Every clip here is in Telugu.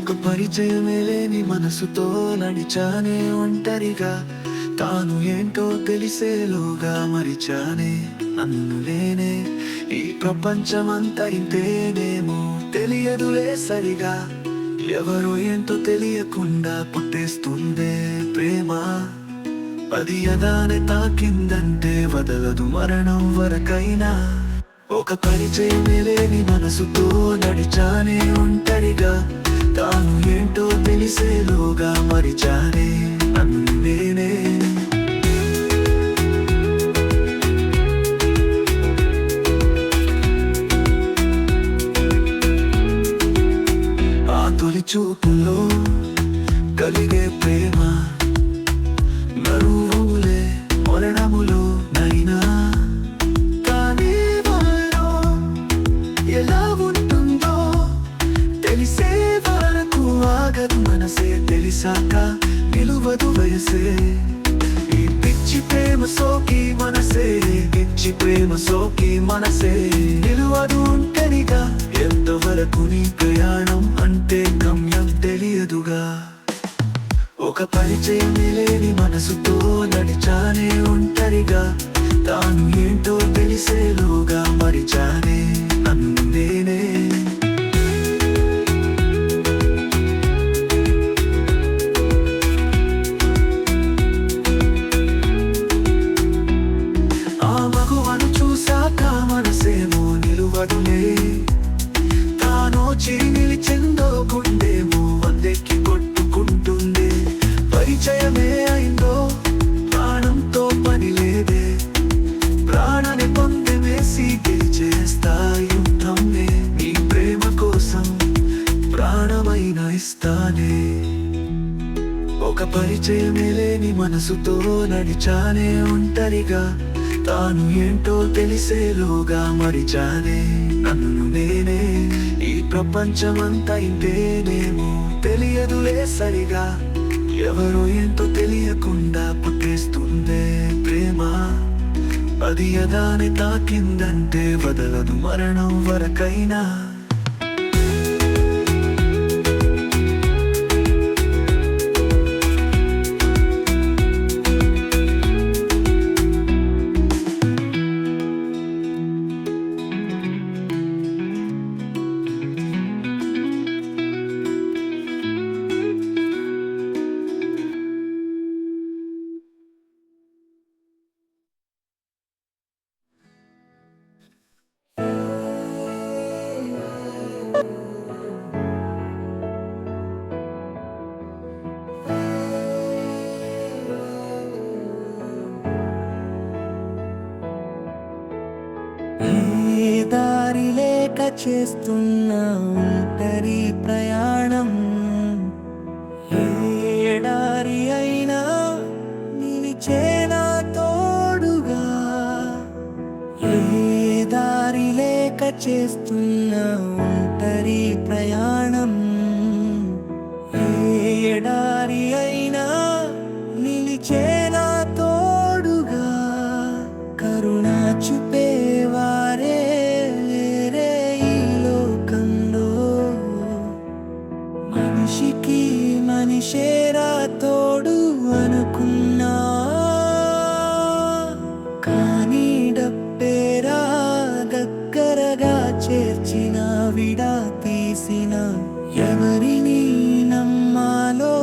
ఒక పరిచయమే లేని మనసుతో నడిచానే ఒంటరిగా. తాను ఏంటో తెలిసేలోగా మరిచానే నన్ను నేనే. ఈ ప్రపంచమంతా ఇంతేనేమో తెలియదులే సరిగా. ఎవరో ఏంటో తెలియకుండా పుట్టేస్తుందే ప్రేమ. అది యదానే తాకిందంటే వదలదు మరణం వరకైనా. ఒక పరిచయమే లేని మనసుతో నడిచానే ఒంటరిగా. తాను ఏంటో తెలిసేలోగా మరిచానే నన్ను నేనే. ఆ తొలి చూపులో కలిగే ప్రేమ నరువులే మరణములో నైనా. కానీ వారో ఎలా ఉంటుందో తెలిసే వరకు ఆగదు మనసే. తెలిసాక నిలువదు వయసే. ఈ పిచ్చి ప్రేమ సోకి మనసే, పిచ్చి ప్రేమ సోకి మనసే. నిలువదు ఒంటరిగా ఎంతవరకు నీ ప్రయాణం అంటే గమ్యం తెలియదుగా. ఒక పరిచయం లేని మనసుతో నడిచానే ఒంటరిగా. తాను ఏంటో తెలిసేలోగా మరిచానే నన్ను నేనే. ఆ మగువను చూశాక మనసేమో నిలువదులే. తానో చిరి నిలిచెందో గుండేమో వందెక్కి కొట్టుకుంటుండే. పరిచయమే అయిందో ప్రాణంతో పని లేదే. ప్రాణాన్ని పొందమేసి గెలిచేస్తా యుద్ధంనే. నీ ప్రేమ కోసం ప్రాణమైన ఇస్తానే. ఒక పరిచయమే లేని మనసుతో నడిచానే ఒంటరిగా. తాను ఏంటో తెలిసేలోగా మరిచానే నన్ను నేనే. ఈ ప్రపంచమంతా ఇంతేనేమో తెలియదులే సరిగా. ఎవరో ఏంటో తెలియకుండా పుట్టేస్తుందే ప్రేమ. అది యదానే తాకిందంటే వదలదు మరణం వరకైనా. ఏ దారి లేక చేస్తున్న ఒంటరి ప్రయాణం. ఏ ఎడారి అయినా నిలిచేనా తోడుగా. ఏ దారి లేక చేస్తున్న ఒంటరి ప్రయాణం. ఏ ఎడారి అయినా నిలిచేనా తోడుగా. కరుణ చూపేవారే లేరే ఈ లోకంలో. మనిషికి మనిషేరా తోడు అనుకున్నా. కానీ డబ్బేరా దగ్గరగా చేర్చిన విడా తీసిన. ఎవరిని నమ్మాలో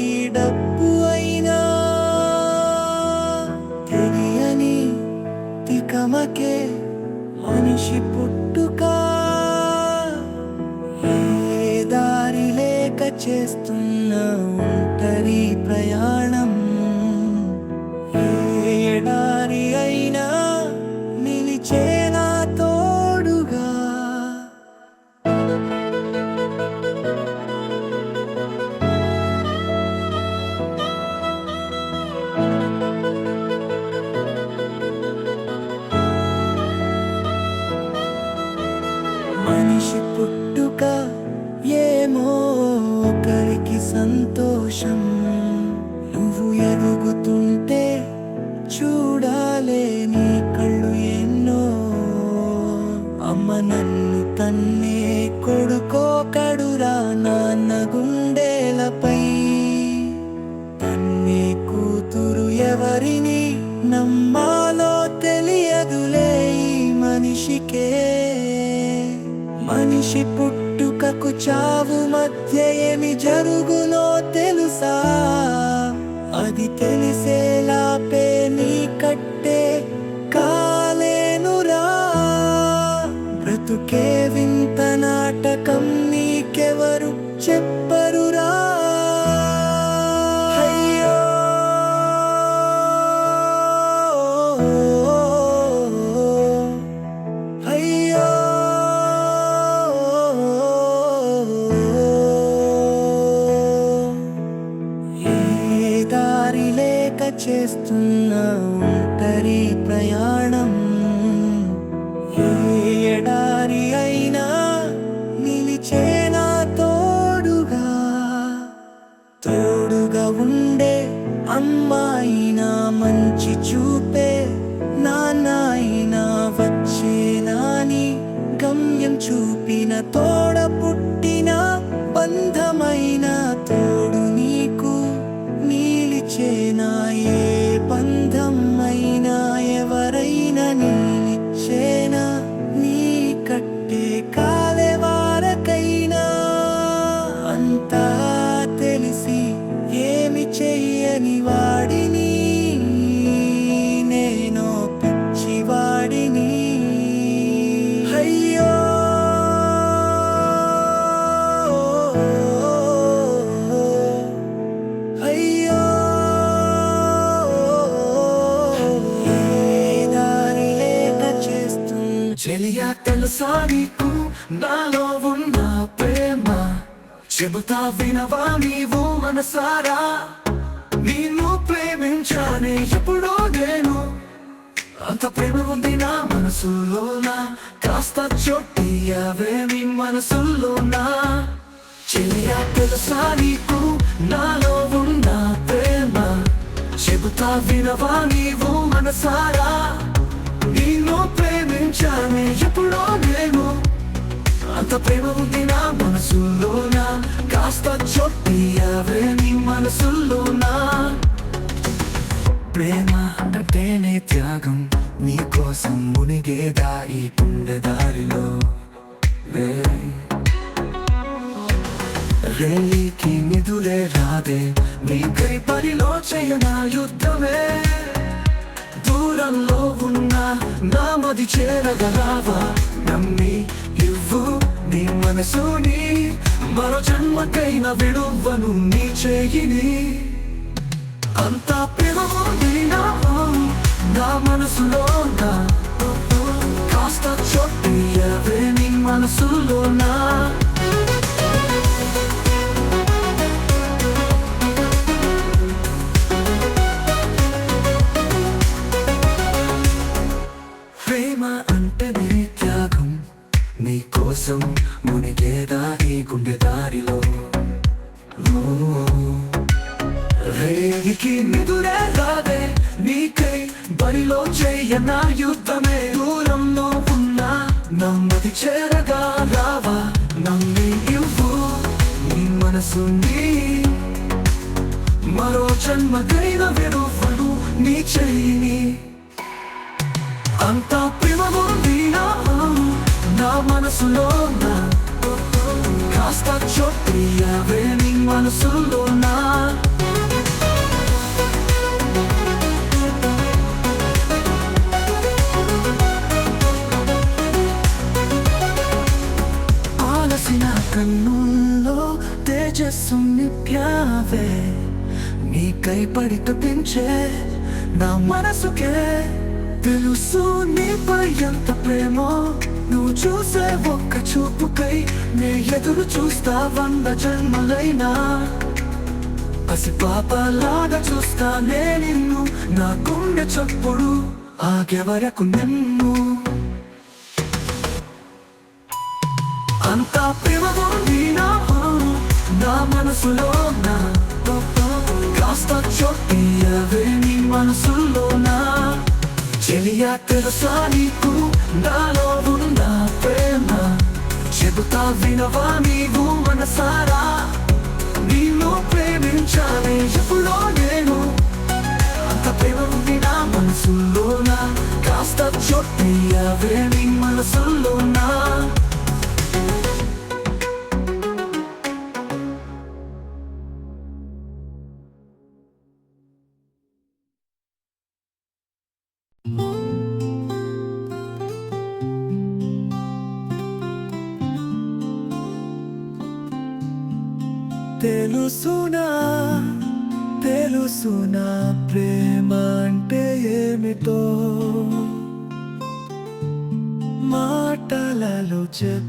ఈ డబ్బు అయినా తెలియని తికమకే మనిషి పుట్టుక. ఏ దారి లేక చేస్తున్న ఒంటరి ప్రయాణం. ఏ ఎడారి అయినా నిలిచేనా తోడుగా. ఎవరిని నమ్మాలో తెలియదులే ఈ మనిషికే. మనిషి పుట్టుకకు చావు మధ్య ఏమి జరుగునో తెలుసా? అది తెలిసేలాపే నీ కట్టే కాలేనురా. బ్రతుకే వింత నాటకం నీకెవరు చెప్పరురా. అయ్యో అయ్యో ఏ దారి లేక చేస్తున్న ఒంటరి ప్రయాణం, ఏ ఎడారి అయినా నిలిచేనా తోడుగా. తోడుగా ఉండే అమ్మాయినా మంచి చూపే, నాన్నైనా వచ్చేనాని గమ్యం చూపిన తోడ పుట్టిన బంధమైన తోడు నీకు నిలిచేనా. ఏ బంధం అయినా ఎవరైనా నిలిచేనా నీ కట్టే కాలే వారకైనా. అంతా తెలిసి ఏమి చెయ్యని వాడిని నేను పిచ్చివాడిని. అయ్యో అయ్యో ఏ దారి లేక చేస్తున్న చెలియా తెలుసా నీకు నాలో ఉన్న ప్రేమ? చెబుతా వినవా నీవు మనసారా? నిన్ను ప్రేమించానే ఎప్పుడో నేను. అంత ప్రేమ ఉంది నా మనసులోనా, కాస్త చోటియావే నీ మనసులోనా. చెలియా తెలుసా నీకు నాలో ఉన్న ప్రేమ? చెబుతా వినవా నీవు మనసారా? నిన్ను ప్రేమించానే ఎప్పుడో నేను. అంత ప్రేమ ఉంది నా మనసులోనా, కాస్త చోటియావే నీ మనసులోనా. ప్రేమ అంటేనే త్యాగం, నీ కోసం మునిగేదా ఈ గుండె దారిలో. రేలికి నిదురే రాదే, నీకై పనిలో చేయనా యుద్ధమే. దూరంలో ఉన్నా నా మది చేరగలవా? నమ్మి ఇవ్వు నీ మనసుని, మరో జన్మకైనా విడువను నీ చేయిని. అంతా ప్రేమ ఉంది నా మనసులో, కాస్త చోటియావే నీ మనసులోనా. ప్రేమ అంటేనే త్యాగం, నీ కోసం మునిగేదా ఈ గుండె దారిలో. రేగికి నిదురే రాదే, నీకై బరిలో చెయ్యనా యుద్ధమే. దూరంలో ఉన్నా నమ్మది చేరగా రావా? నమ్మి ఇవ్వు నీ మనసుని, మరో జన్మకైన విడువను నీ చెయ్యిని. అంతా ప్రేమ ఉంది నా మనసులో, కాస్త చోటియావే నీ మనసులోనా. ఆలసిన కన్నుల్లో తేజస్సు నింపావే, నీకై పడి తప్పించే నా మనసుకే. తెలుసు నీపై ఎంత ప్రేమో, నువ్వు చూసే ఒక్క చూపుకై నే ఎదురు చూస్తా 100 జన్మలైనా. పసిపాపలాగా చూస్తానే నిన్ను, నా గుండె చప్పుడు ఆగేవరకు నిన్ను. అంతా ప్రేమ ఉంది నా మనసులో, కాస్త చోటియావే నీ మనసులోనా. చెలియా తెలుసా నీకు నాలో ఉన్న ప్రేమ? చెబుతా వినవా నీవు మనసారా? నిన్ను ప్రేమించానే ఎప్పుడో నేను. అంత ప్రేమ కాస్త చోటియవే నీ మనసులోనా తెలుసునా తెలుసునా ప్రేమ అంటే ఏమిటో మాటలలో చెప్పలేనిదే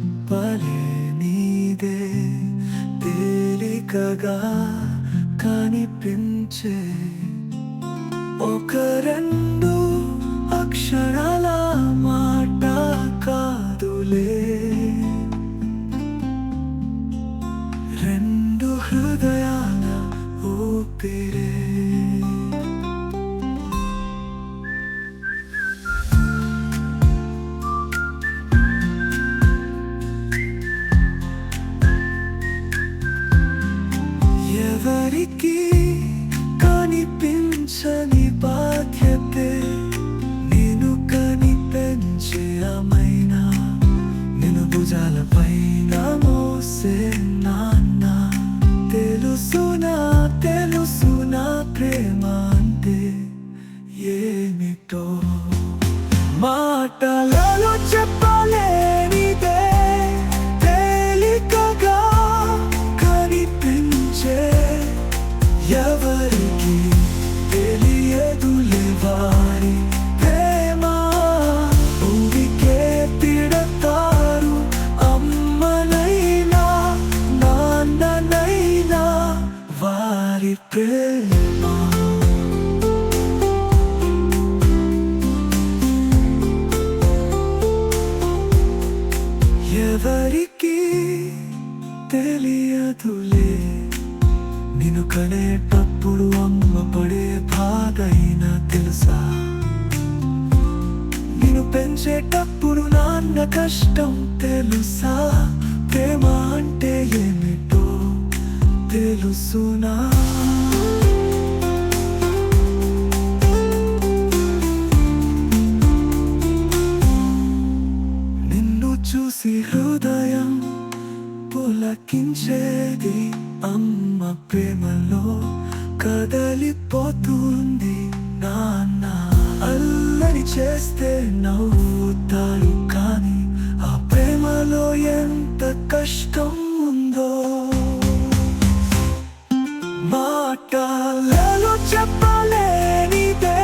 తేలికగా కనిపించే ఒక రెండు అక్షరాల మాట కాదులే రెండు హృదయాల ఊపిరే ఎవరికి కనిపించని బాధ్యతే నేను కనిపించే అమైనా నేను భుజాలపైన మోసే నాన్న తెలుసునా తెలుసునా ప్రేమ అంటే ఏమిటో మాటలలో చెప్పలేనిదే తేలికగా కనిపించే ఎవరికి తెలియదులే వారి ప్రేమ ఊరికే తిడతారు అమ్మనైనా నాన్ననైనా వారి ప్రేమ ఎవరికి తెలియదులే నిన్ను కనేటప్పుడు అమ్మ పడే బాధైనా తెలుసా నిన్ను పెంచేటప్పుడు నాన్న కష్టం తెలుసా ప్రేమ అంటే ఏమిటో తెలుసునా నిన్ను చూసి హృదయం పులకించేది అమ్మ ప్రేమలో కదలిపోతుంది నాన్న అల్లరి చేస్తే నవ్వుతారు కానీ ఆ ప్రేమలో ఎంత కష్టం ఉందో మాటలలో చెప్పలేనిదే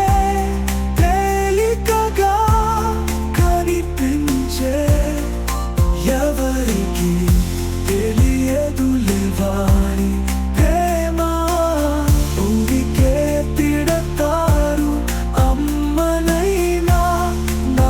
తేలికగా కనిపించే ఎవరికి తెలియదులే వారి ప్రేమ ఊరికే తిడతారు అమ్మనైనా నాన్ననైనా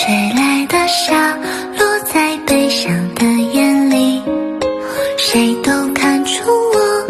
吹来的沙落在悲伤的眼里，谁都看出我